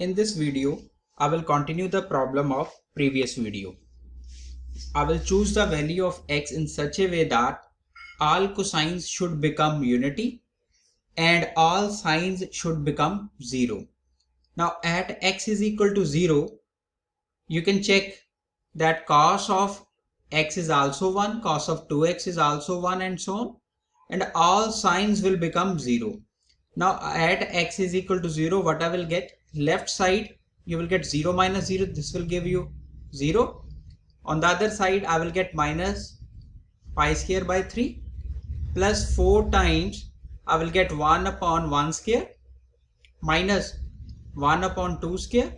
In this video, I will continue the problem of previous video. I will choose the value of x in such a way that all cosines should become unity and all sines should become 0. Now at x is equal to 0, you can check that cos of x is also 1, cos of 2x is also 1 and so on, and all sines will become 0. Now at x is equal to 0, what I will get? Left side you will get 0 minus 0, this will give you 0. On the other side I will get minus pi square by 3 plus 4 times I will get 1 upon 1 square minus 1 upon 2 square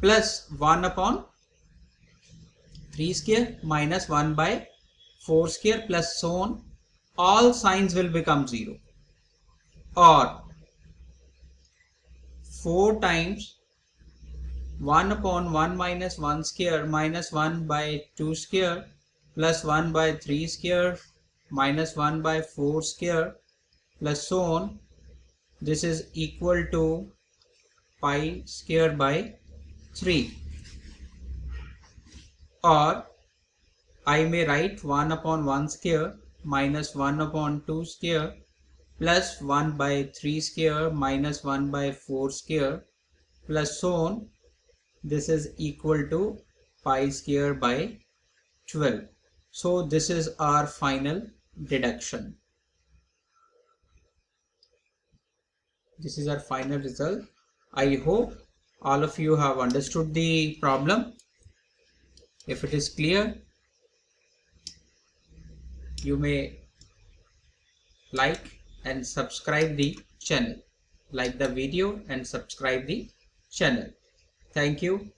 plus 1 upon 3 square minus 1 by 4 square plus so on. All signs will become 0. Or 4 times 1 upon 1 minus 1 square minus 1 by 2 square plus 1 by 3 square minus 1 by 4 square plus so on. This is equal to pi square by 3. Or I may write 1 upon 1 square minus 1 upon 2 square plus 1 by 3 square minus 1 by 4 square plus so on. This is equal to pi square by 12. So this is our final deduction. This is our final result. I hope all of you have understood the problem. If it is clear, you may like and subscribe the channel. Like the video and subscribe the channel. Thank you.